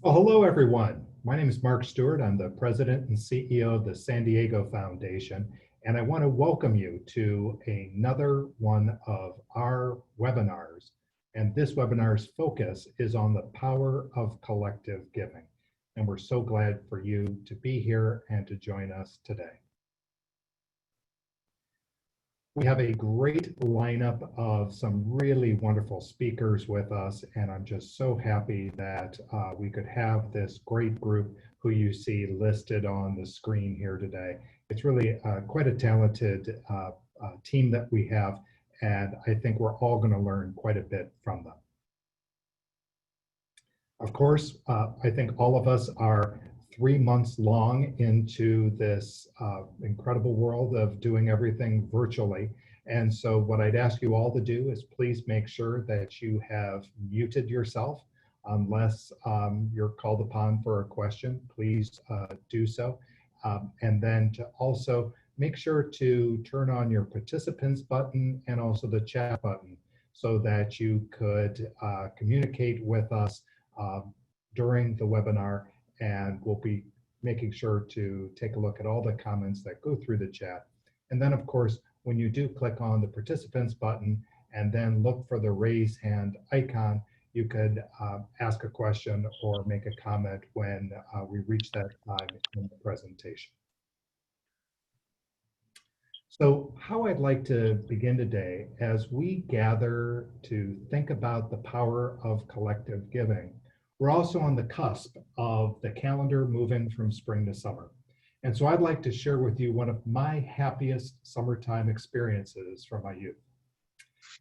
Well, hello, everyone. My name is Mark Stewart. I'm the president and CEO of the San Diego Foundation, and I want to welcome you to another one of our webinars. And this webinar's focus is on the power of collective giving. And we're so glad for you to be here and to join us today. We have a great lineup of some really wonderful speakers with us, and I'm just so happy that we could have this great group who you see listed on the screen here today. It's really quite a talented team that we have, and I think we're all going to learn quite a bit from them. Of course, I think all of us are 3 months long into this incredible world of doing everything virtually. And so what I'd ask you all to do is please make sure that you have muted yourself unless you're called upon for a question. Please do so. And then to also make sure to turn on your participants button and also the chat button so that you could communicate with us during the webinar, and we'll be making sure to take a look at all the comments that go through the chat. And then, of course, when you do click on the participants button and then look for the raise hand icon, you could ask a question or make a comment when we reach that time in the presentation. So how I'd like to begin today, as we gather to think about the power of collective giving, we're also on the cusp of the calendar moving from spring to summer. And so I'd like to share with you one of my happiest summertime experiences from my youth.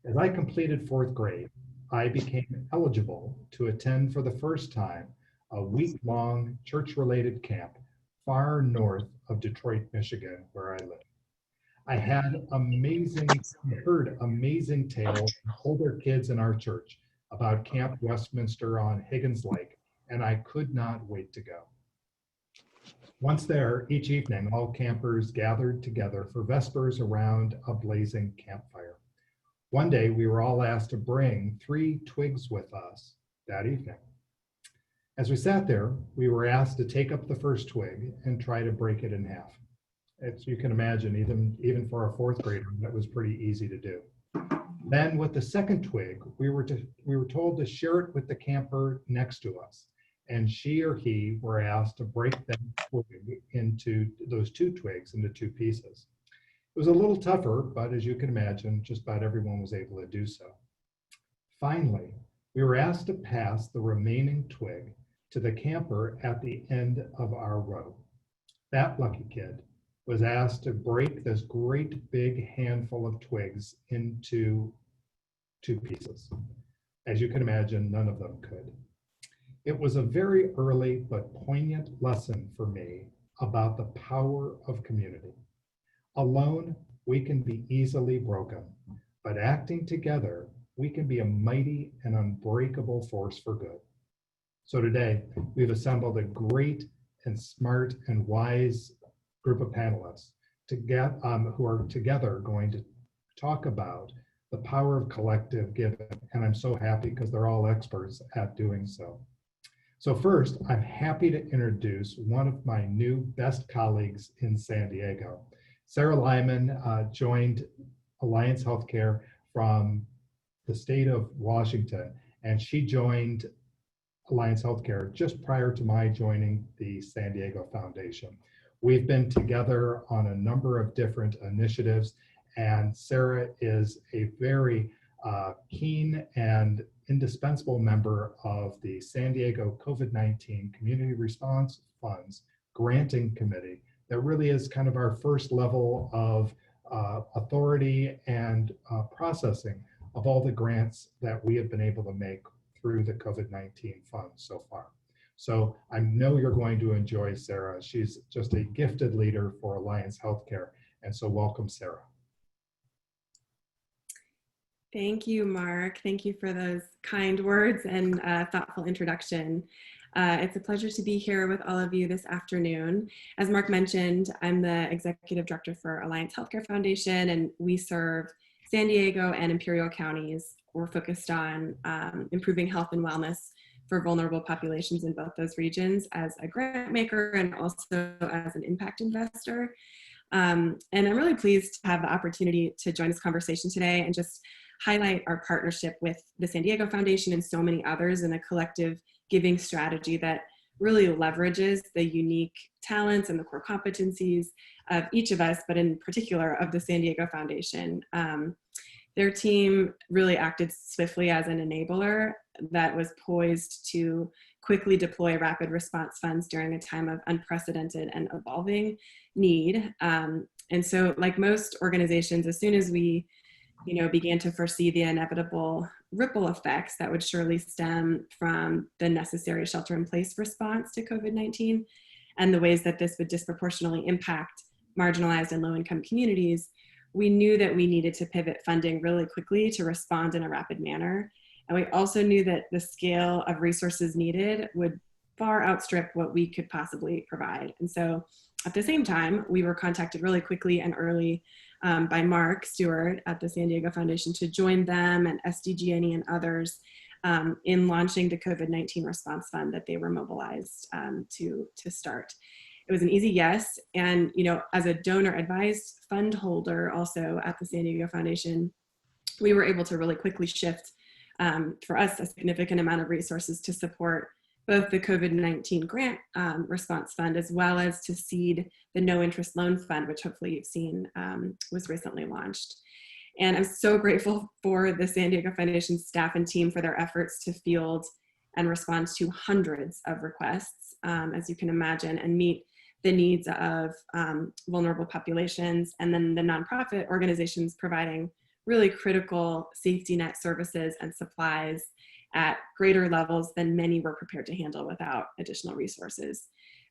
As I completed 4th grade, I became eligible to attend for the first time a week-long church-related camp far north of Detroit, Michigan, where I live. I heard amazing tales from older kids in our church about Camp Westminster on Higgins Lake, and I could not wait to go. Once there, each evening, all campers gathered together for vespers around a blazing campfire. One day, we were all asked to bring 3 twigs with us that evening. As we sat there, we were asked to take up the first twig and try to break it in half. As you can imagine, even for a 4th grader, that was pretty easy to do. Then with the second twig, we were told to share it with the camper next to us, and she or he were asked to break those 2 twigs into 2 pieces. It was a little tougher, but as you can imagine, just about everyone was able to do so. Finally, we were asked to pass the remaining twig to the camper at the end of our row. That lucky kid was asked to break this great big handful of twigs into 2 pieces. As you can imagine, none of them could. It was a very early but poignant lesson for me about the power of community. Alone, we can be easily broken, but acting together, we can be a mighty and unbreakable force for good. So today, we've assembled a great and smart and wise group of panelists who are together going to talk about the power of collective giving. And I'm so happy because they're all experts at doing so. So first, I'm happy to introduce one of my new best colleagues in San Diego. Sarah Lyman joined Alliance Healthcare from the state of Washington, and she joined Alliance Healthcare just prior to my joining the San Diego Foundation. We've been together on a number of different initiatives, and Sarah is a very keen and indispensable member of the San Diego COVID-19 Community Response Funds Granting Committee. That really is kind of our first level of authority and processing of all the grants that we have been able to make through the COVID-19 funds so far. So I know you're going to enjoy Sarah. She's just a gifted leader for Alliance Healthcare. And so welcome, Sarah. Thank you, Mark. Thank you for those kind words and thoughtful introduction. It's a pleasure to be here with all of you this afternoon. As Mark mentioned, I'm the Executive Director for Alliance Healthcare Foundation, and we serve San Diego and Imperial counties. We're focused on improving health and wellness for vulnerable populations in both those regions as a grant maker and also as an impact investor. And I'm really pleased to have the opportunity to join this conversation today and just highlight our partnership with the San Diego Foundation and so many others in a collective giving strategy that really leverages the unique talents and the core competencies of each of us, but in particular of the San Diego Foundation. Their team really acted swiftly as an enabler that was poised to quickly deploy rapid response funds during a time of unprecedented and evolving need. And so, like most organizations, as soon as we began to foresee the inevitable ripple effects that would surely stem from the necessary shelter-in-place response to COVID-19 and the ways that this would disproportionately impact marginalized and low-income communities, we knew that we needed to pivot funding really quickly to respond in a rapid manner. And we also knew that the scale of resources needed would far outstrip what we could possibly provide. And so at the same time, we were contacted really quickly and early by Mark Stuart at the San Diego Foundation to join them and SDG&E and others in launching the COVID-19 response fund that they were mobilized to start. It was an easy yes. And, as a donor advised fund holder also at the San Diego Foundation, we were able to really quickly shift for us a significant amount of resources to support both the COVID-19 grant response fund, as well as to seed the no interest loan fund, which hopefully you've seen was recently launched. And I'm so grateful for the San Diego Foundation staff and team for their efforts to field and respond to hundreds of requests, as you can imagine, and meet the needs of vulnerable populations, and then the nonprofit organizations providing really critical safety net services and supplies at greater levels than many were prepared to handle without additional resources.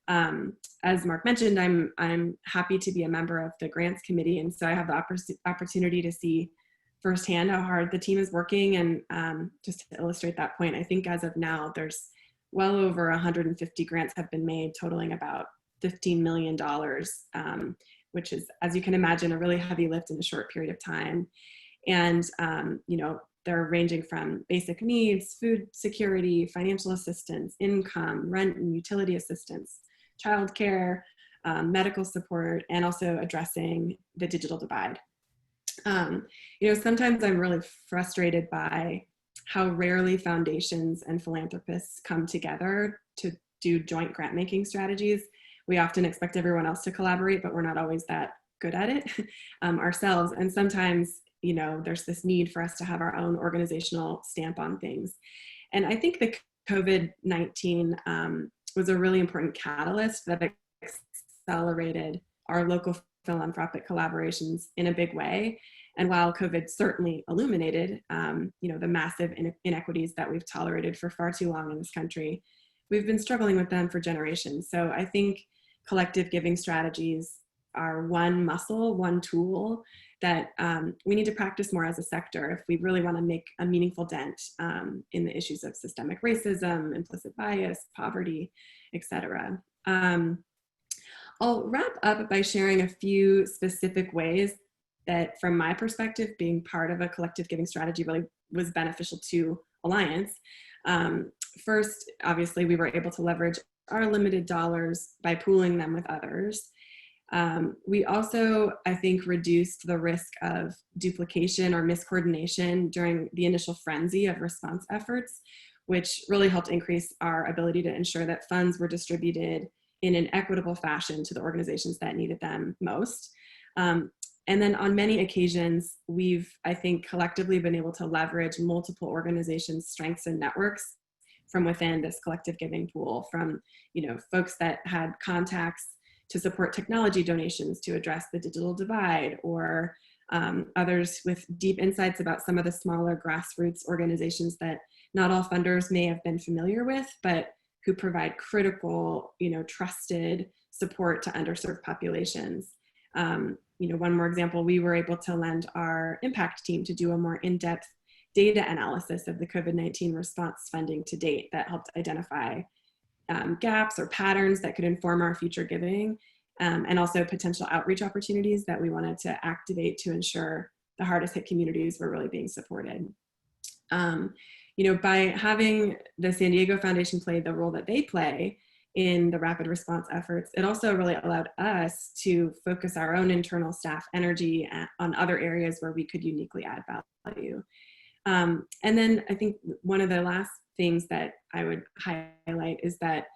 As Mark mentioned, I'm happy to be a member of the grants committee, and so I have the opportunity to see firsthand how hard the team is working. And just to illustrate that point, I think as of now, there's well over 150 grants have been made, totaling about $15 million, which is, as you can imagine, a really heavy lift in a short period of time. And, they're ranging from basic needs, food security, financial assistance, income, rent and utility assistance, childcare, medical support, and also addressing the digital divide. Sometimes I'm really frustrated by how rarely foundations and philanthropists come together to do joint grant making strategies. We often expect everyone else to collaborate, but we're not always that good at it ourselves. And sometimes, there's this need for us to have our own organizational stamp on things. And I think the COVID-19 was a really important catalyst that accelerated our local philanthropic collaborations in a big way. And while COVID certainly illuminated, the massive inequities that we've tolerated for far too long in this country, we've been struggling with them for generations. So I think collective giving strategies are one muscle, one tool that we need to practice more as a sector if we really want to make a meaningful dent in the issues of systemic racism, implicit bias, poverty, etc. I'll wrap up by sharing a few specific ways that, from my perspective, being part of a collective giving strategy really was beneficial to Alliance. First, obviously, we were able to leverage our limited dollars by pooling them with others. We also, I think, reduced the risk of duplication or miscoordination during the initial frenzy of response efforts, which really helped increase our ability to ensure that funds were distributed in an equitable fashion to the organizations that needed them most. And then on many occasions, we've, I think, collectively been able to leverage multiple organizations' strengths and networks from within this collective giving pool, from folks that had contacts to support technology donations to address the digital divide, or others with deep insights about some of the smaller grassroots organizations that not all funders may have been familiar with, but who provide critical, trusted support to underserved populations. One more example, we were able to lend our impact team to do a more in-depth data analysis of the COVID-19 response funding to date that helped identify gaps or patterns that could inform our future giving, and also potential outreach opportunities that we wanted to activate to ensure the hardest hit communities were really being supported. by having the San Diego Foundation play the role that they play in the rapid response efforts, it also really allowed us to focus our own internal staff energy on other areas where we could uniquely add value. And then I think one of the last things that I would highlight is that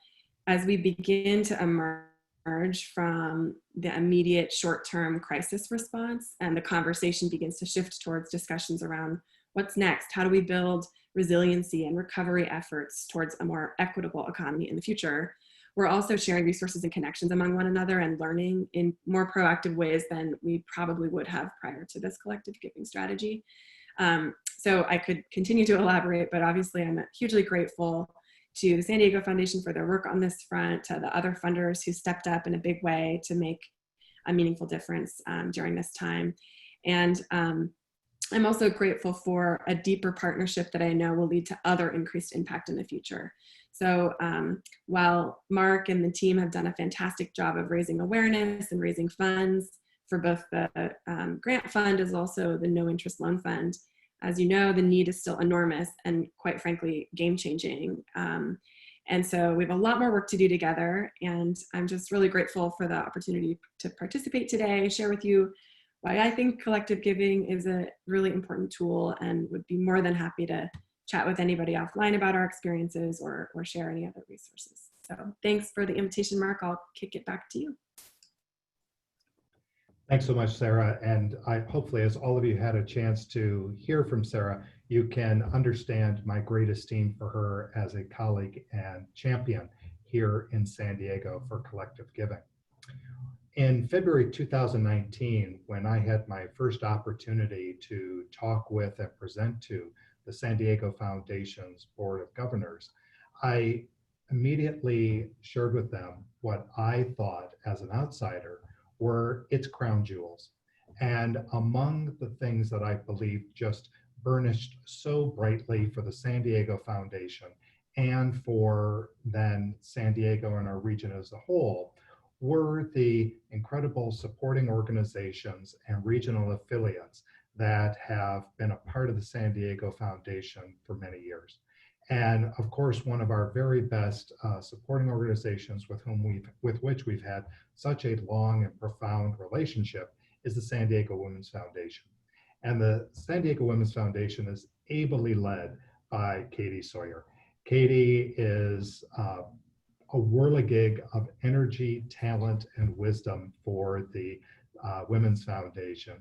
as we begin to emerge from the immediate short-term crisis response and the conversation begins to shift towards discussions around what's next, how do we build resiliency and recovery efforts towards a more equitable economy in the future, we're also sharing resources and connections among one another and learning in more proactive ways than we probably would have prior to this collective giving strategy. So I could continue to elaborate, but obviously I'm hugely grateful to the San Diego Foundation for their work on this front, to the other funders who stepped up in a big way to make a meaningful difference during this time. And I'm also grateful for a deeper partnership that I know will lead to other increased impact in the future. So while Mark and the team have done a fantastic job of raising awareness and raising funds for both the grant fund as also the no interest loan fund, as you know, the need is still enormous and quite frankly, game-changing. And so we have a lot more work to do together, and I'm just really grateful for the opportunity to participate today, share with you why I think collective giving is a really important tool, and would be more than happy to chat with anybody offline about our experiences or share any other resources. So thanks for the invitation, Mark. I'll kick it back to you. Thanks so much, Sarah. And hopefully, as all of you had a chance to hear from Sarah, you can understand my great esteem for her as a colleague and champion here in San Diego for collective giving. In February 2019, when I had my first opportunity to talk with and present to the San Diego Foundation's Board of Governors, I immediately shared with them what I thought as an outsider were its crown jewels. And among the things that I believe just burnished so brightly for the San Diego Foundation and for then San Diego and our region as a whole were the incredible supporting organizations and regional affiliates that have been a part of the San Diego Foundation for many years. And of course, one of our very best supporting organizations with which we've had such a long and profound relationship is the San Diego Women's Foundation. And the San Diego Women's Foundation is ably led by Katie Sawyer. Katie is a whirligig of energy, talent, and wisdom for the Women's Foundation.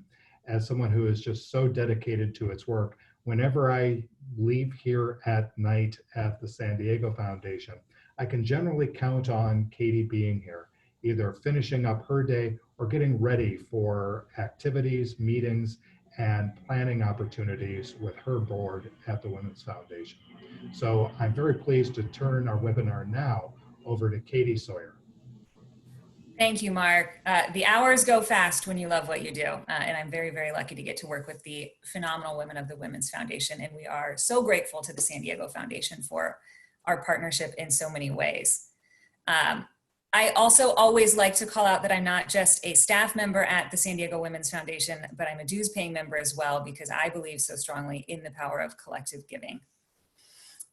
As someone who is just so dedicated to its work, whenever I leave here at night at the San Diego Foundation, I can generally count on Katie being here, either finishing up her day or getting ready for activities, meetings, and planning opportunities with her board at the Women's Foundation. So I'm very pleased to turn our webinar now over to Katie Sawyer. Thank you, Mark. The hours go fast when you love what you do. And I'm very, very lucky to get to work with the phenomenal women of the Women's Foundation. And we are so grateful to the San Diego Foundation for our partnership in so many ways. I also always like to call out that I'm not just a staff member at the San Diego Women's Foundation, but I'm a dues paying member as well, because I believe so strongly in the power of collective giving.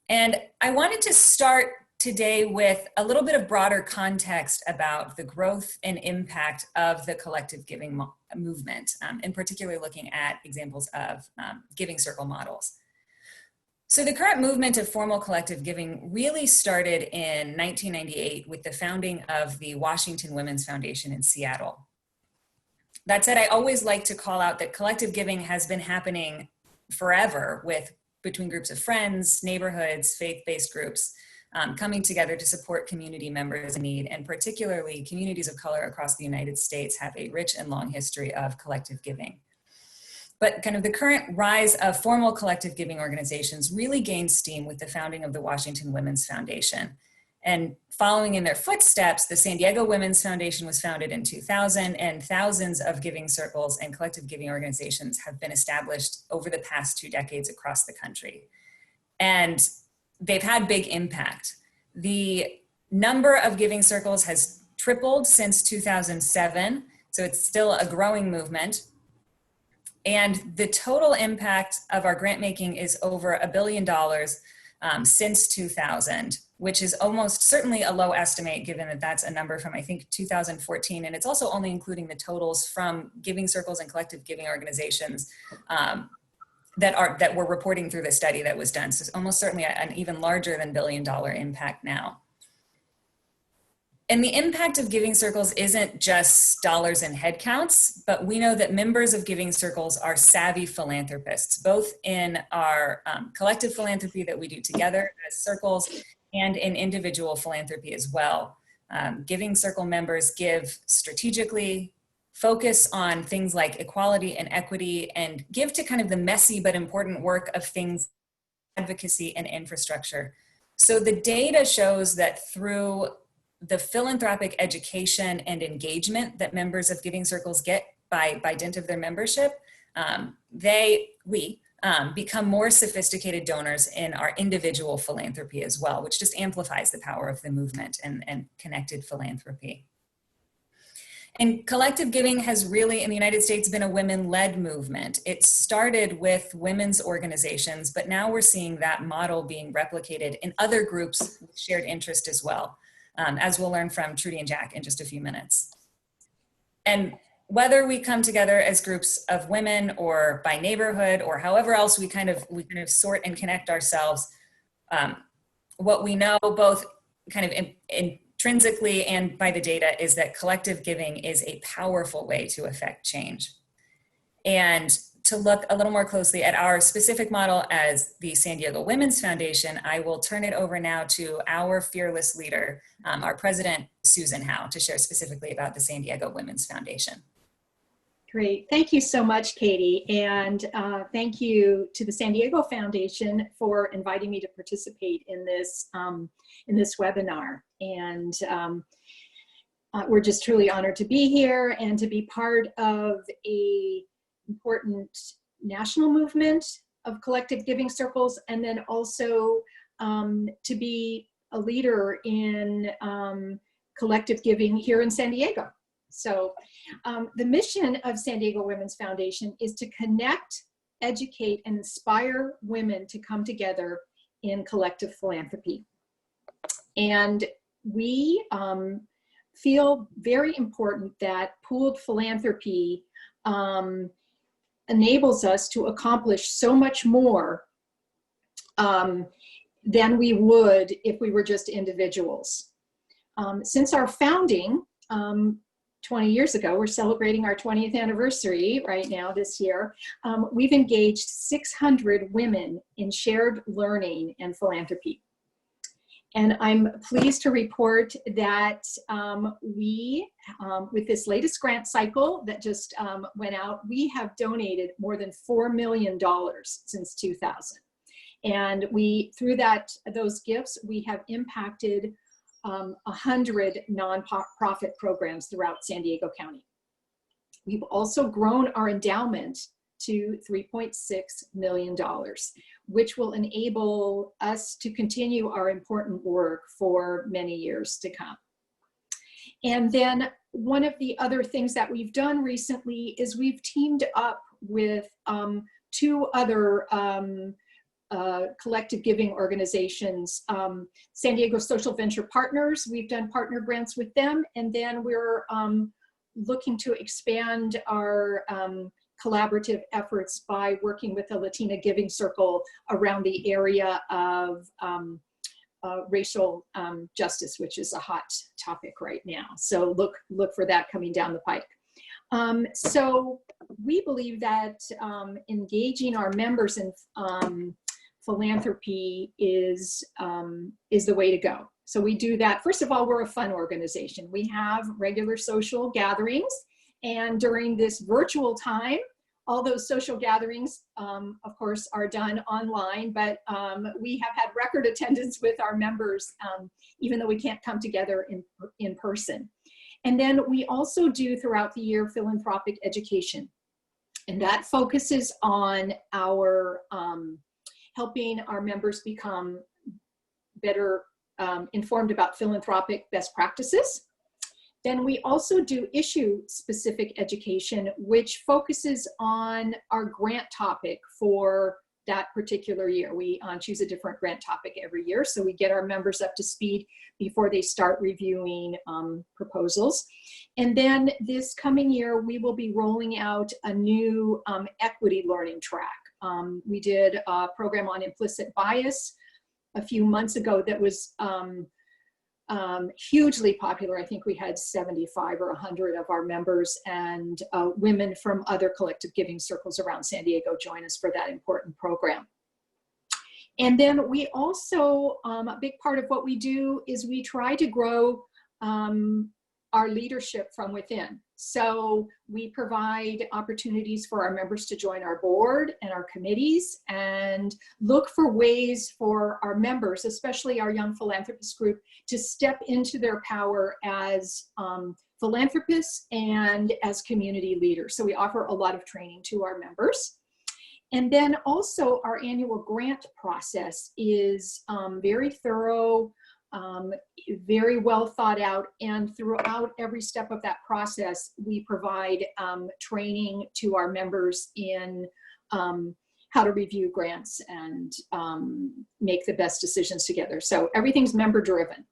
And I wanted to start today with a little bit of broader context about the growth and impact of the collective giving movement, in particular looking at examples of giving circle models. So the current movement of formal collective giving really started in 1998 with the founding of the Washington Women's Foundation in Seattle. That said, I always like to call out that collective giving has been happening forever between groups of friends, neighborhoods, faith-based groups, coming together to support community members in need, and particularly communities of color across the United States have a rich and long history of collective giving. But kind of the current rise of formal collective giving organizations really gained steam with the founding of the Washington Women's Foundation. And following in their footsteps, the San Diego Women's Foundation was founded in 2000, and thousands of giving circles and collective giving organizations have been established over the past 2 decades across the country. And they've had big impact. The number of giving circles has tripled since 2007, so it's still a growing movement. And the total impact of our grant making is over $1 billion since 2000, which is almost certainly a low estimate given that that's a number from, I think, 2014. And it's also only including the totals from giving circles and collective giving organizations that were reporting through the study that was done. So it's almost certainly an even larger than $1 billion impact now. And the impact of giving circles isn't just dollars and head counts, but we know that members of giving circles are savvy philanthropists, both in our collective philanthropy that we do together as circles and in individual philanthropy as well. Giving circle members give strategically, focus on things like equality and equity, and give to kind of the messy but important work of things, advocacy and infrastructure. So the data shows that through the philanthropic education and engagement that members of giving circles get by dint of their membership, we become more sophisticated donors in our individual philanthropy as well, which just amplifies the power of the movement and connected philanthropy. And collective giving has really, in the United States, been a women-led movement. It started with women's organizations, but now we're seeing that model being replicated in other groups with shared interest as well, as we'll learn from Trudy and Jack in just a few minutes. And whether we come together as groups of women or by neighborhood or however else we kind of sort and connect ourselves, what we know both kind of intrinsically and by the data is that collective giving is a powerful way to affect change. And to look a little more closely at our specific model as the San Diego Women's Foundation, I will turn it over now to our fearless leader, our president, Susan Howe, to share specifically about the San Diego Women's Foundation. Great. Thank you so much, Katie. And thank you to the San Diego Foundation for inviting me to participate in this webinar. And we're just truly honored to be here and to be part of a important national movement of collective giving circles, and then also to be a leader in collective giving here in San Diego. So the mission of San Diego Women's Foundation is to connect, educate, and inspire women to come together in collective philanthropy. And we feel very important that pooled philanthropy enables us to accomplish so much more than we would if we were just individuals. Since our founding 20 years ago, we're celebrating our 20th anniversary right now this year, we've engaged 600 women in shared learning and philanthropy. And I'm pleased to report that with this latest grant cycle that just went out, we have donated more than $4 million since 2000. And through those gifts, we have impacted 100 nonprofit programs throughout San Diego County. We've also grown our endowment to $3.6 million, which will enable us to continue our important work for many years to come. And then one of the other things that we've done recently is we've teamed up with two other collective giving organizations, San Diego Social Venture Partners. We've done partner grants with them, and then we're looking to expand our collaborative efforts by working with the Latina Giving Circle around the area of racial justice, which is a hot topic right now. So look for that coming down the pike. So we believe that engaging our members in philanthropy is the way to go. So we do that. First of all, we're a fun organization. We have regular social gatherings, and during this virtual time, all those social gatherings, of course, are done online, but we have had record attendance with our members, even though we can't come together in person. And then we also do throughout the year philanthropic education. And that focuses on our helping our members become better informed about philanthropic best practices. Then we also do issue-specific education, which focuses on our grant topic for that particular year. We choose a different grant topic every year, so we get our members up to speed before they start reviewing proposals. And then this coming year, we will be rolling out a new equity learning track. We did a program on implicit bias a few months ago that was hugely popular. I think we had 75 or 100 of our members and women from other collective giving circles around San Diego join us for that important program. And then we also, a big part of what we do is we try to grow our leadership from within. So we provide opportunities for our members to join our board and our committees and look for ways for our members, especially our young philanthropist group, to step into their power as philanthropists and as community leaders. So we offer a lot of training to our members. And then also our annual grant process is very thorough, very well thought out, and throughout every step of that process, we provide training to our members in how to review grants and make the best decisions together. So everything's member driven.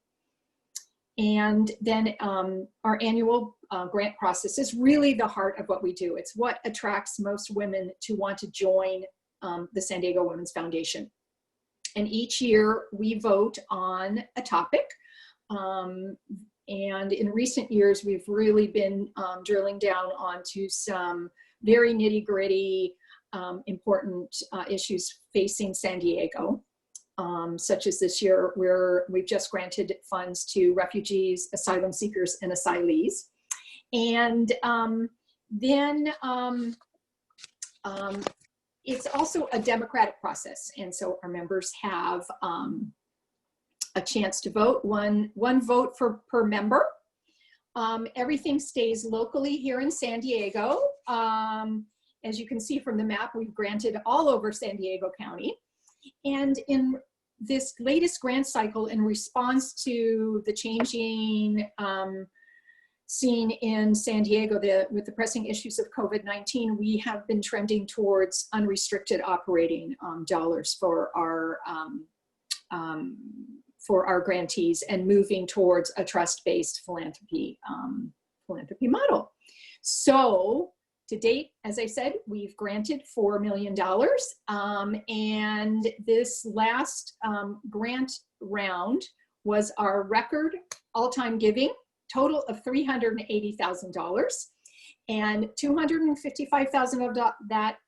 And then our annual grant process is really the heart of what we do. It's what attracts most women to want to join the San Diego Women's Foundation. And each year we vote on a topic. And in recent years, we've really been drilling down onto some very nitty gritty, important issues facing San Diego, such as this year where we've just granted funds to refugees, asylum seekers, and asylees. And then it's also a democratic process. And so our members have a chance to vote, one vote per member. Everything stays locally here in San Diego. As you can see from the map, we've granted all over San Diego County. And in this latest grant cycle, in response to the changing scene in San Diego with the pressing issues of COVID-19, we have been trending towards unrestricted operating dollars for our grantees and moving towards a trust-based philanthropy model. So to date, as I said, we've granted $4 million. And this last grant round was our record all-time giving, total of $380,000. And $255,000 of that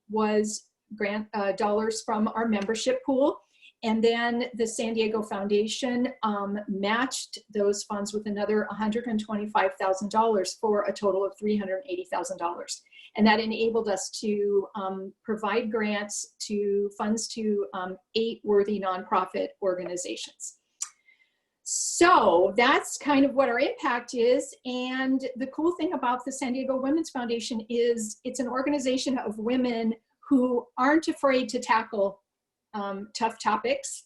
was grant dollars from our membership pool. And then the San Diego Foundation matched those funds with another $125,000 for a total of $380,000. And that enabled us to provide grants to funds to 8 worthy nonprofit organizations. So that's kind of what our impact is. And the cool thing about the San Diego Women's Foundation is it's an organization of women who aren't afraid to tackle tough topics,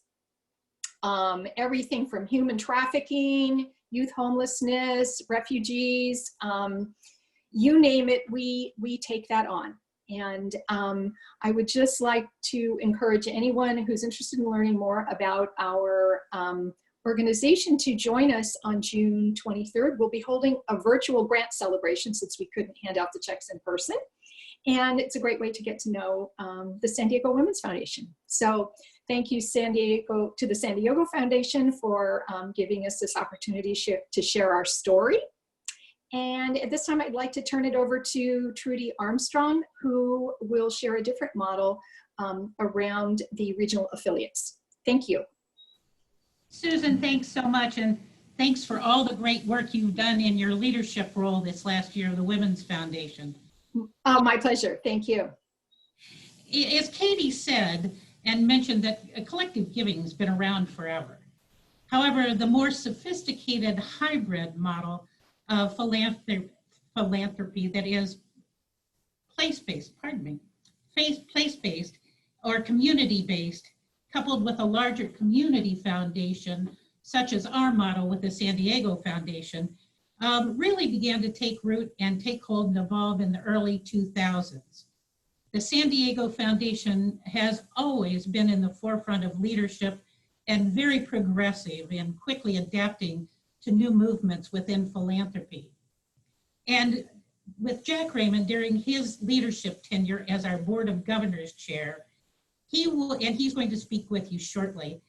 everything from human trafficking, youth homelessness, refugees, you name it, we take that on. And I would just like to encourage anyone who's interested in learning more about our organization to join us on June 23rd. We'll be holding a virtual grant celebration since we couldn't hand out the checks in person. And it's a great way to get to know the San Diego Women's Foundation. So thank you, to the San Diego Foundation for giving us this opportunity to share our story. And at this time, I'd like to turn it over to Trudi Armstrong, who will share a different model around the regional affiliates. Thank you. Susan, thanks so much. And thanks for all the great work you've done in your leadership role this last year of the Women's Foundation. Oh, my pleasure. Thank you. As Katie said and mentioned, that collective giving has been around forever. However, the more sophisticated hybrid model of philanthropy that is place-based or community-based, coupled with a larger community foundation, such as our model with the San Diego Foundation, really began to take root and take hold and evolve in the early 2000s. The San Diego Foundation has always been in the forefront of leadership and very progressive in quickly adapting to new movements within philanthropy. And with Jack Raymond, during his leadership tenure as our Board of Governors chair, he's going to speak with you shortly,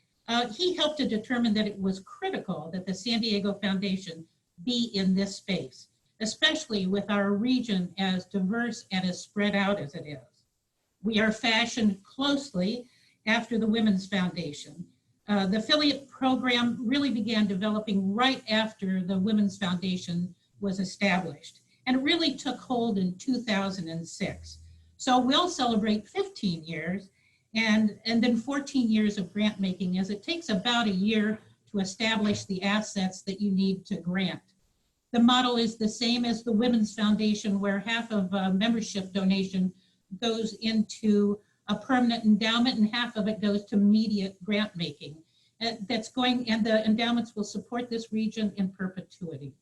he helped to determine that it was critical that the San Diego Foundation be in this space, especially with our region as diverse and as spread out as it is. We are fashioned closely after the Women's Foundation. The affiliate program really began developing right after the Women's Foundation was established, and it really took hold in 2006. So we'll celebrate 15 years and then 14 years of grant making, as it takes about a year to establish the assets that you need to grant. The model is the same as the Women's Foundation, where half of membership donation goes into a permanent endowment and half of it goes to immediate grant making. And the endowments will support this region in perpetuity.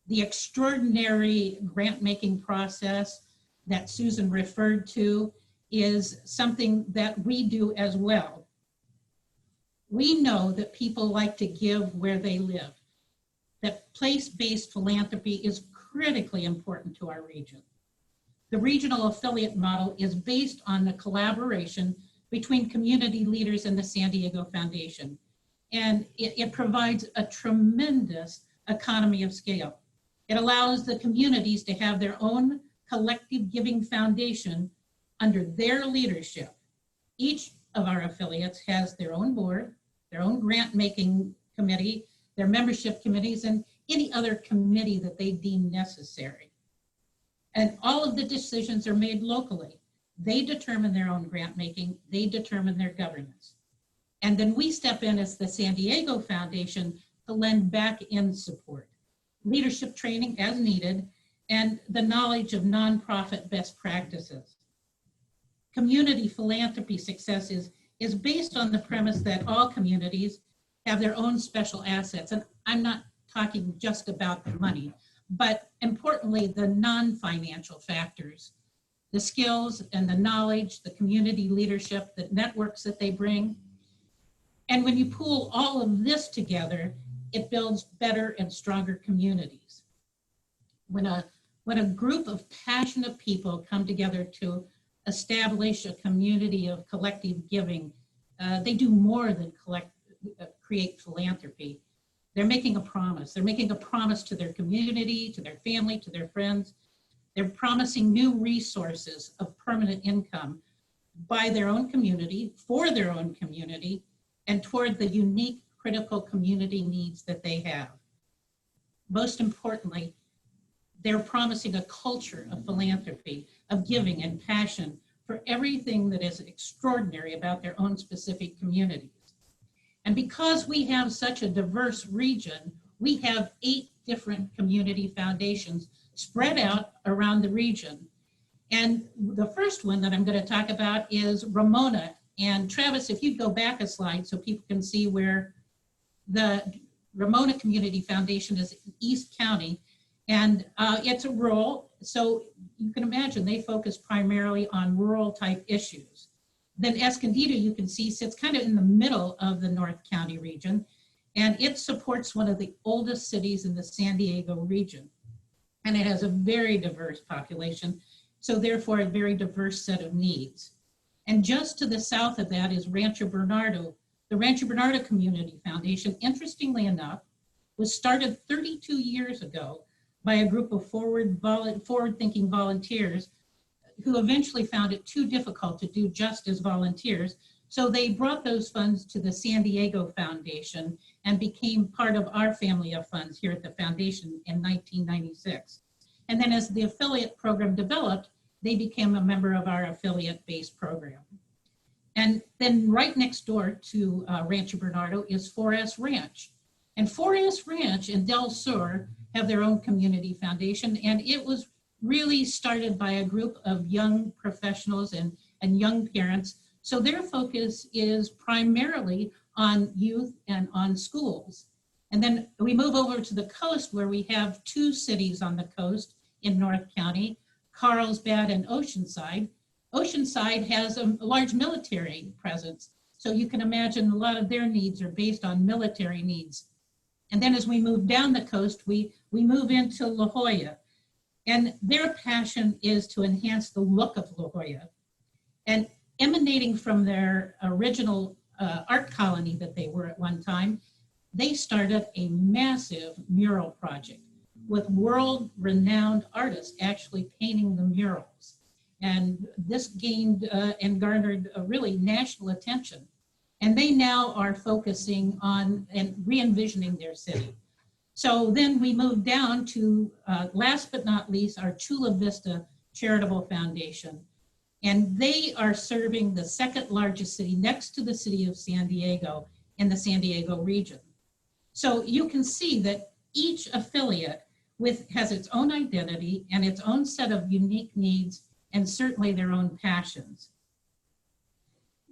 The extraordinary grant making process that Susan referred to is something that we do as well. We know that people like to give where they live, that place-based philanthropy is critically important to our region. The regional affiliate model is based on the collaboration between community leaders and the San Diego Foundation. And it provides a tremendous economy of scale. It allows the communities to have their own collective giving foundation under their leadership. Each of our affiliates has their own board, their own grant making committee, their membership committees, and any other committee that they deem necessary. And all of the decisions are made locally. They determine their own grant making, they determine their governance. And then we step in as the San Diego Foundation to lend back in support, leadership training as needed, and the knowledge of nonprofit best practices. Community philanthropy success is based on the premise that all communities have their own special assets. And I'm not talking just about the money, but importantly, the non-financial factors, the skills and the knowledge, the community leadership, the networks that they bring. And when you pool all of this together, it builds better and stronger communities. When a group of passionate people come together to establish a community of collective giving, they do more than create philanthropy. They're making a promise. They're making a promise to their community, to their family, to their friends. They're promising new resources of permanent income by their own community, for their own community, and toward the unique critical community needs that they have. Most importantly, they're promising a culture of philanthropy, of giving and passion for everything that is extraordinary about their own specific communities. And because we have such a diverse region, we have 8 different community foundations spread out around the region. And the first one that I'm going to talk about is Ramona. And Travis, if you'd go back a slide so people can see where the Ramona Community Foundation is in East County. And it's a rural, so you can imagine they focus primarily on rural type issues. Then Escondido, you can see, sits kind of in the middle of the North County region, and it supports one of the oldest cities in the San Diego region. And it has a very diverse population, so therefore a very diverse set of needs. And just to the south of that is Rancho Bernardo. The Rancho Bernardo Community Foundation, interestingly enough, was started 32 years ago by a group of forward-thinking volunteers who eventually found it too difficult to do just as volunteers. So they brought those funds to the San Diego Foundation and became part of our family of funds here at the foundation in 1996. And then as the affiliate program developed, they became a member of our affiliate-based program. And then right next door to Rancho Bernardo is 4S Ranch. And 4S Ranch and Del Sur have their own community foundation, and it was really started by a group of young professionals and young parents. So their focus is primarily on youth and on schools. And then we move over to the coast where we have 2 cities on the coast in North County, Carlsbad and Oceanside. Oceanside has a large military presence, so you can imagine a lot of their needs are based on military needs. And then as we move down the coast, we move into La Jolla, and their passion is to enhance the look of La Jolla. And emanating from their original art colony that they were at one time, they started a massive mural project with world-renowned artists actually painting the murals. And this gained and garnered a really national attention. And they now are focusing on and re-envisioning their city. So then we move down to, last but not least, our Chula Vista Charitable Foundation. And they are serving the 2nd largest city next to the city of San Diego in the San Diego region. So you can see that each affiliate has its own identity and its own set of unique needs and certainly their own passions.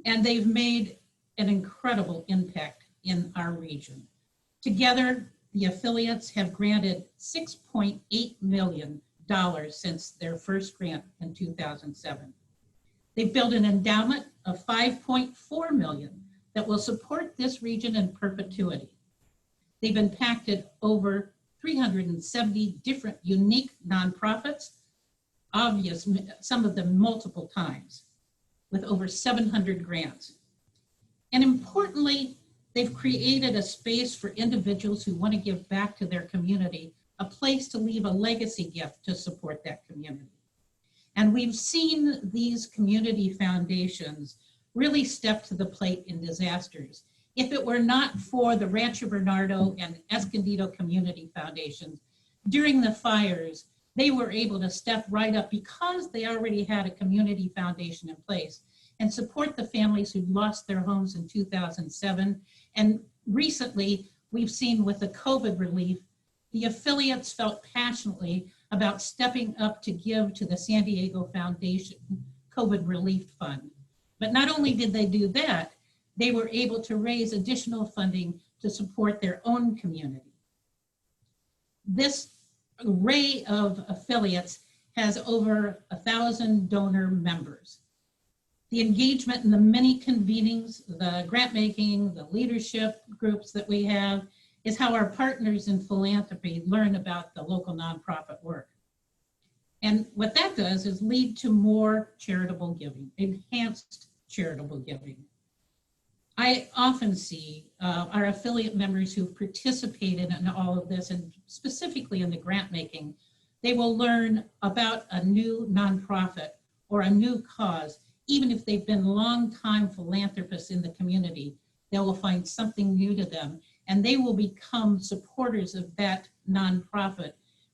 And they've made an incredible impact in our region. Together, the affiliates have granted $6.8 million since their first grant in 2007. They've built an endowment of $5.4 million that will support this region in perpetuity. They've impacted over 370 different unique nonprofits, some of them multiple times, with over 700 grants. And importantly, they've created a space for individuals who want to give back to their community, a place to leave a legacy gift to support that community. And we've seen these community foundations really step to the plate in disasters. If it were not for the Rancho Bernardo and Escondido Community Foundations, during the fires, they were able to step right up because they already had a community foundation in place and support the families who lost their homes in 2007. And recently, we've seen with the COVID relief, the affiliates felt passionately about stepping up to give to the San Diego Foundation COVID Relief Fund. But not only did they do that, they were able to raise additional funding to support their own community. This array of affiliates has over 1,000 donor members. The engagement in the many convenings, the grant making, the leadership groups that we have is how our partners in philanthropy learn about the local nonprofit work. And what that does is lead to more charitable giving, enhanced charitable giving. I often see our affiliate members who've participated in all of this, and specifically in the grant making, they will learn about a new nonprofit or a new cause. Even if they've been long-time philanthropists in the community, they will find something new to them, and they will become supporters of that nonprofit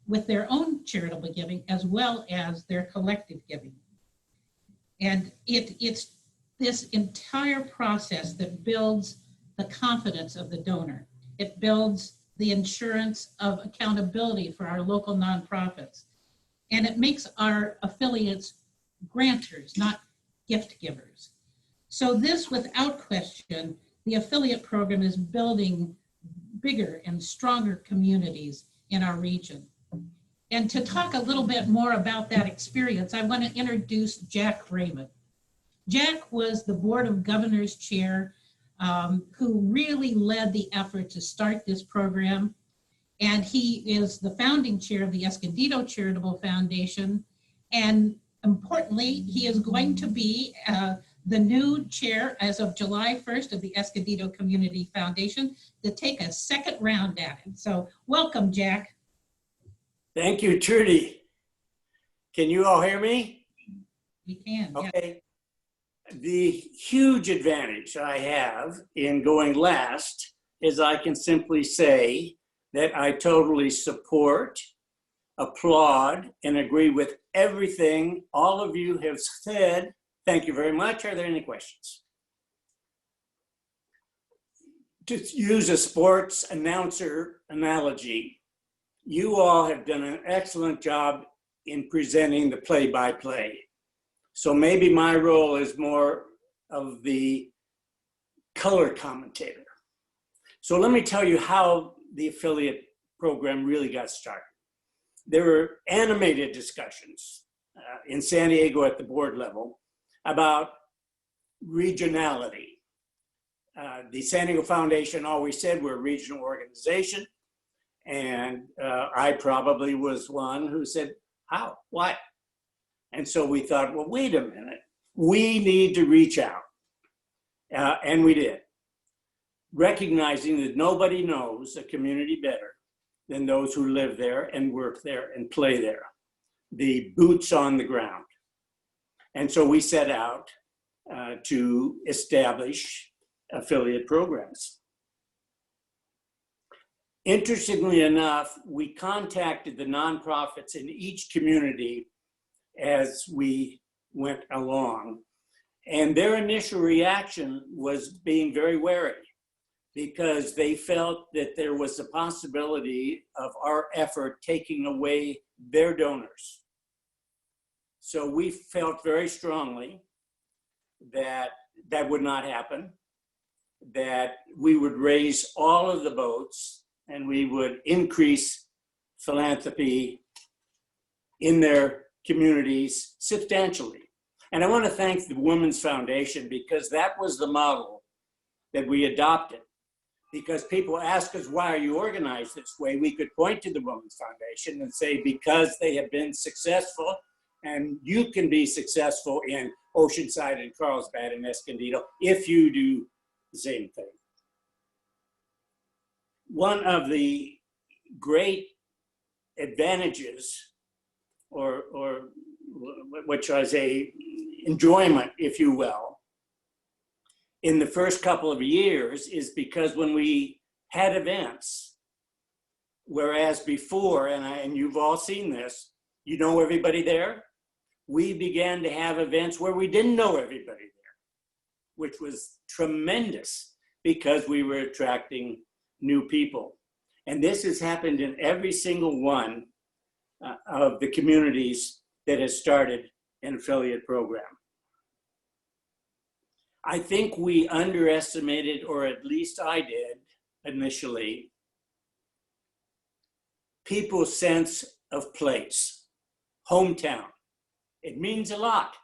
with their own charitable giving as well as their collective giving. And it's this entire process that builds the confidence of the donor. It builds the insurance of accountability for our local nonprofits. And it makes our affiliates grantors, not gift givers. So this, without question, the affiliate program is building bigger and stronger communities in our region. And to talk a little bit more about that experience, I want to introduce Jack Raymond. Jack was the Board of Governors chair who really led the effort to start this program. And he is the founding chair of the Escondido Charitable Foundation. And importantly, he is going to be the new chair as of July 1st of the Escondido Community Foundation to take a second round at it. So welcome, Jack. Thank you, Trudy. Can you all hear me? We can. Okay. Yeah. The huge advantage I have in going last is I can simply say that I totally support, applaud, and agree with everything all of you have said. Thank you very much. Are there any questions? To use a sports announcer analogy, you all have done an excellent job in presenting the play-by-play. So maybe my role is more of the color commentator. So let me tell you how the affiliate program really got started. There were animated discussions in San Diego at the board level about regionality. The San Diego Foundation always said we're a regional organization. And I probably was one who said, how, why? And so we thought, well, wait a minute, we need to reach out. And we did, recognizing that nobody knows a community better than those who live there and work there and play there, the boots on the ground. And so we set out to establish affiliate programs. Interestingly enough, we contacted the nonprofits in each community as we went along. And their initial reaction was being very wary because they felt that there was a possibility of our effort taking away their donors. So we felt very strongly that that would not happen, that we would raise all of the boats and we would increase philanthropy in their communities substantially. And I want to thank the Women's Foundation because that was the model that we adopted. Because people ask us, why are you organized this way? We could point to the Women's Foundation and say, because they have been successful, and you can be successful in Oceanside and Carlsbad and Escondido if you do the same thing. One of the great advantages, or which I say enjoyment, if you will, in the first couple of years is because when we had events, whereas before, and you've all seen this, you know everybody there, we began to have events where we didn't know everybody there, which was tremendous because we were attracting new people. And this has happened in every single one of the communities that has started an affiliate program. I think we underestimated, or at least I did initially, people's sense of place, hometown. It means a lot.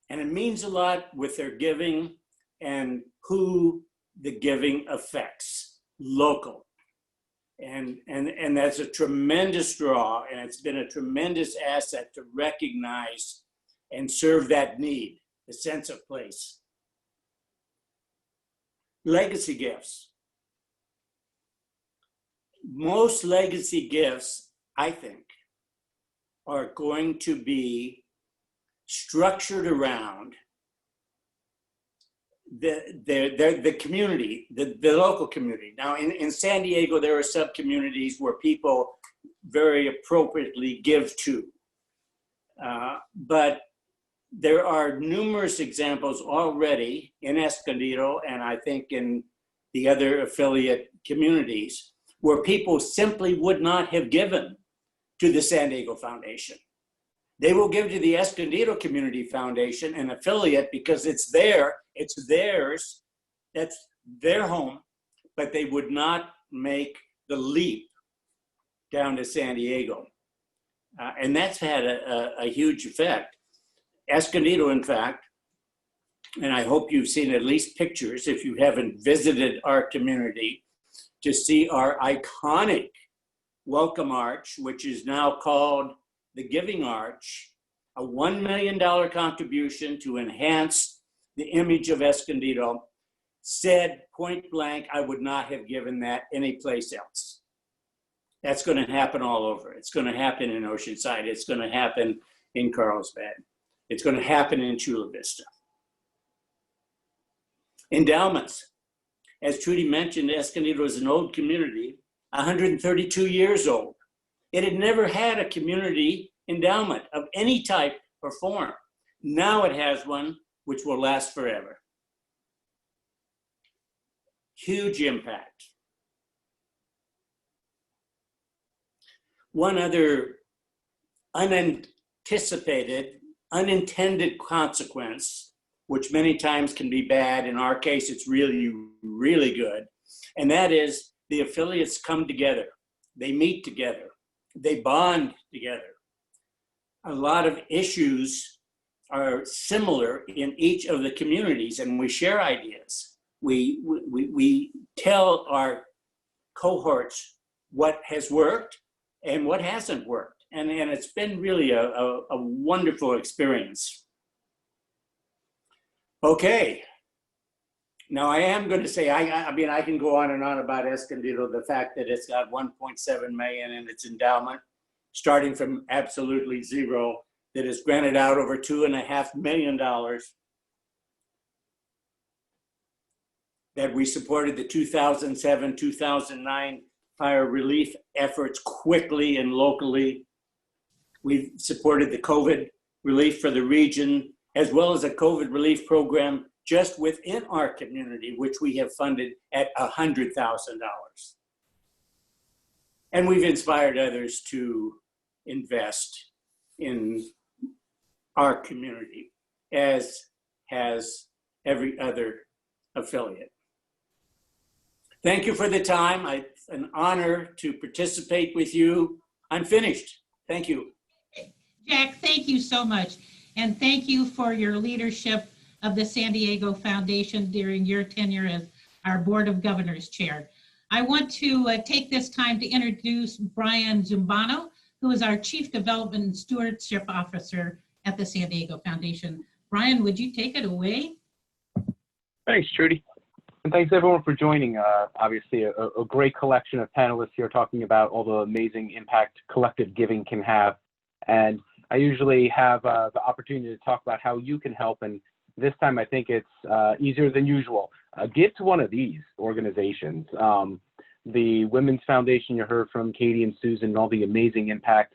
And it means a lot with their giving and who the giving affects, local. And that's a tremendous draw, and it's been a tremendous asset to recognize and serve that need, the sense of place. Legacy gifts. Most legacy gifts, I think, are going to be structured around the community, the local community. Now in San Diego, there are sub-communities where people very appropriately give to. But there are numerous examples already in Escondido, and I think in the other affiliate communities, where people simply would not have given to the San Diego Foundation. They will give to the Escondido Community Foundation, an affiliate, because it's there, it's theirs, that's their home, but they would not make the leap down to San Diego. And that's had a huge effect. Escondido, in fact, and I hope you've seen at least pictures if you haven't visited our community, to see our iconic welcome arch, which is now called the Giving Arch, a $1 million contribution to enhance the image of Escondido, said point blank, I would not have given that anyplace else. That's going to happen all over. It's going to happen in Oceanside. It's going to happen in Carlsbad. It's going to happen in Chula Vista. Endowments. As Trudy mentioned, Escondido is an old community, 132 years old. It had never had a community endowment of any type or form. Now it has one which will last forever. Huge impact. One other unanticipated, unintended consequence, which many times can be bad, in our case it's really, really good, and that is the affiliates come together. They meet together. They bond together. A lot of issues are similar in each of the communities, and we share ideas. We tell our cohorts what has worked and what hasn't worked. And it's been really a wonderful experience. Okay. Now I am going to say, I mean, I can go on and on about Escondido, the fact that it's got 1.7 million in its endowment, starting from absolutely zero, that has granted out over $2.5 million, that we supported the 2007-2009 fire relief efforts quickly and locally. We've supported the COVID relief for the region, as well as a COVID relief program just within our community, which we have funded at $100,000. And we've inspired others to invest in our community, as has every other affiliate. Thank you for the time. It's an honor to participate with you. I'm finished. Thank you. Jack, thank you so much. And thank you for your leadership of the San Diego Foundation during your tenure as our Board of Governors Chair. I want to take this time to introduce Brian Zumbano, who is our Chief Development and Stewardship Officer at the San Diego Foundation. Brian, would you take it away? Thanks, Trudy. And thanks everyone for joining. Obviously, a great collection of panelists here talking about all the amazing impact collective giving can have. And I usually have the opportunity to talk about how you can help. And this time I think it's easier than usual. Give to one of these organizations. The Women's Foundation, you heard from Katie and Susan, and all the amazing impact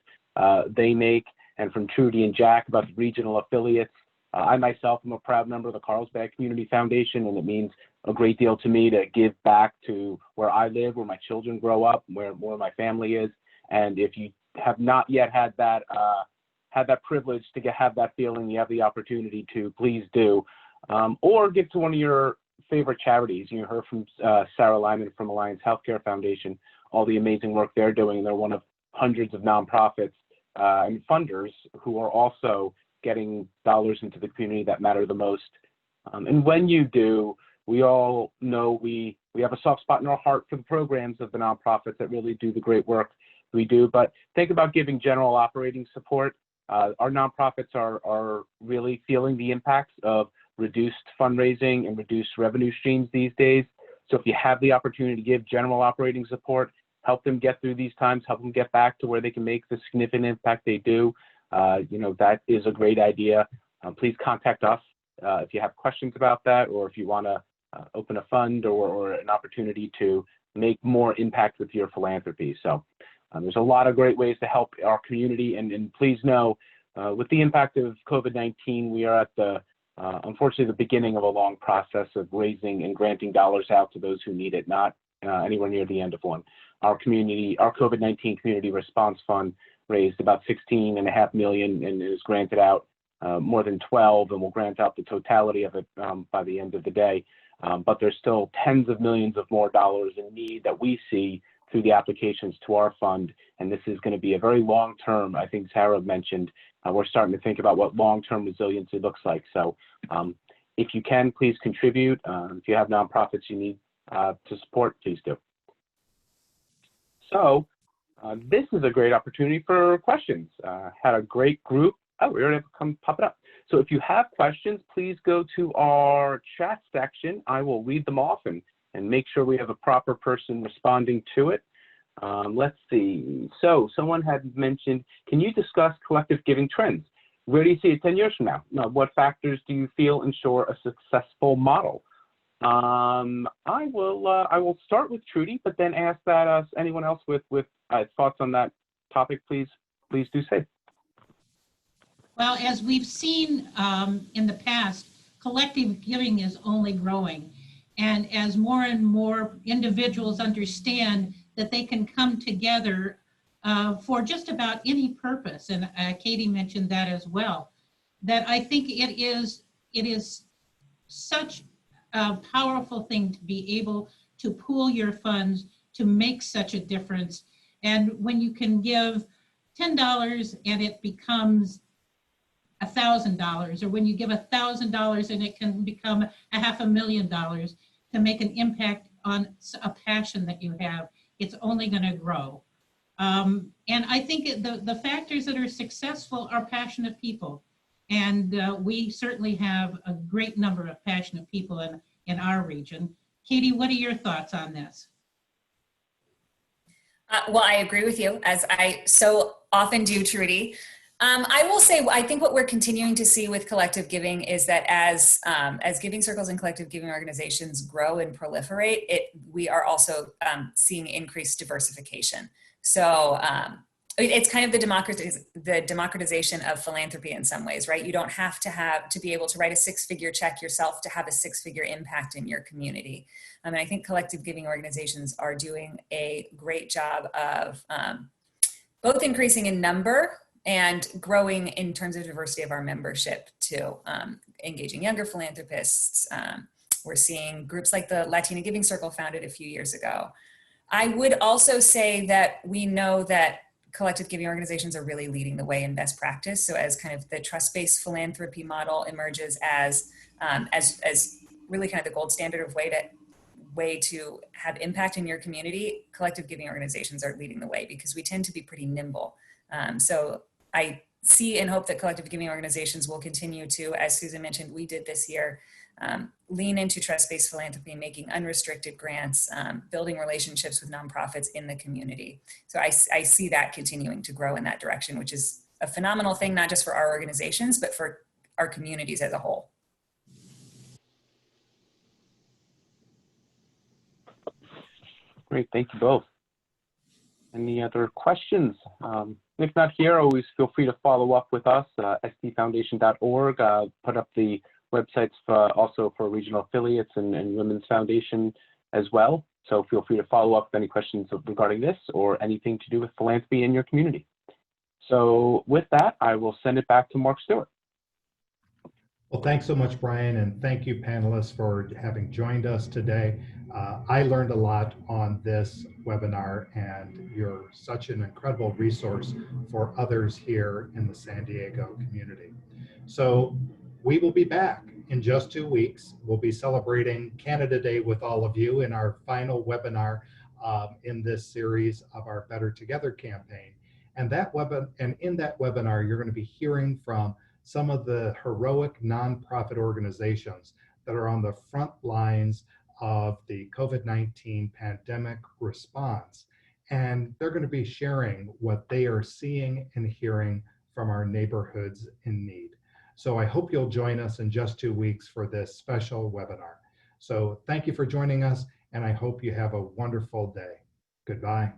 they make, and from Trudy and Jack about the regional affiliates. I myself am a proud member of the Carlsbad Community Foundation, and it means a great deal to me to give back to where I live, where my children grow up, where my family is. And if you have not yet had that privilege to have that feeling, you have the opportunity to, please do. Or give to one of your favorite charities. You heard from Sarah Lyman from Alliance Healthcare Foundation, all the amazing work they're doing. They're one of hundreds of nonprofits and funders who are also getting dollars into the community that matter the most. And when you do, we all know we have a soft spot in our heart for the programs of the nonprofits that really do the great work we do. But think about giving general operating support. Our nonprofits are really feeling the impacts of reduced fundraising and reduced revenue streams these days. So if you have the opportunity to give general operating support, help them get through these times, help them get back to where they can make the significant impact they do, that is a great idea. Please contact us if you have questions about that, or if you want to open a fund or an opportunity to make more impact with your philanthropy. So there's a lot of great ways to help our community. And please know, with the impact of COVID-19, we are at unfortunately, the beginning of a long process of raising and granting dollars out to those who need it, not anywhere near the end of one. Our COVID-19 Community Response Fund raised about $16.5 million and is granted out more than 12, and will grant out the totality of it by the end of the day. But there's still tens of millions of more dollars in need that we see through the applications to our fund. And this is going to be a very long-term, I think Sarah mentioned, we're starting to think about what long-term resiliency looks like. So if you can, please contribute. If you have nonprofits you need to support, please do. So this is a great opportunity for questions. Had a great group. Oh, we already have come pop it up. So if you have questions, please go to our chat section. I will read them off and make sure we have a proper person responding to it. Let's see. So someone had mentioned, can you discuss collective giving trends? Where do you see it 10 years from now? What factors do you feel ensure a successful model? I will start with Trudy, but then ask that anyone else with thoughts on that topic, please do say. Well, as we've seen in the past, collective giving is only growing. And as more and more individuals understand that they can come together for just about any purpose, and Katie mentioned that as well, that I think it is such a powerful thing to be able to pool your funds to make such a difference. And when you can give $10 and it becomes $1,000, or when you give $1,000 and it can become $500,000 to make an impact on a passion that you have, it's only going to grow. And I think the factors that are successful are passionate people. And we certainly have a great number of passionate people in our region. Katie, what are your thoughts on this? Well, I agree with you, as I so often do, Trudy. I will say, I think what we're continuing to see with collective giving is that as giving circles and collective giving organizations grow and proliferate, we are also seeing increased diversification. So it's kind of the democratization of philanthropy in some ways, right? You don't have to be able to write a six-figure check yourself to have a six-figure impact in your community. And I think collective giving organizations are doing a great job of both increasing in number and growing in terms of diversity of our membership too, engaging younger philanthropists. We're seeing groups like the Latina Giving Circle, founded a few years ago. I would also say that we know that collective giving organizations are really leading the way in best practice. So as kind of the trust-based philanthropy model emerges as really kind of the gold standard of way to have impact in your community, collective giving organizations are leading the way because we tend to be pretty nimble. So I see and hope that collective giving organizations will continue to, as Susan mentioned, we did this year, lean into trust-based philanthropy, making unrestricted grants, building relationships with nonprofits in the community. So I see that continuing to grow in that direction, which is a phenomenal thing, not just for our organizations, but for our communities as a whole. Great, thank you both. Any other questions? If not here, always feel free to follow up with us, stfoundation.org. Put up the websites also for regional affiliates and Women's Foundation as well. So feel free to follow up with any questions regarding this or anything to do with philanthropy in your community. So with that, I will send it back to Mark Stewart. Well, thanks so much, Brian, and thank you, panelists, for having joined us today. I learned a lot on this webinar, and you're such an incredible resource for others here in the San Diego community. So we will be back in just 2 weeks. We'll be celebrating Canada Day with all of you in our final webinar in this series of our Better Together campaign. And in that webinar, you're going to be hearing from some of the heroic nonprofit organizations that are on the front lines of the COVID-19 pandemic response. And they're going to be sharing what they are seeing and hearing from our neighborhoods in need. So I hope you'll join us in just 2 weeks for this special webinar. So thank you for joining us, and I hope you have a wonderful day. Goodbye.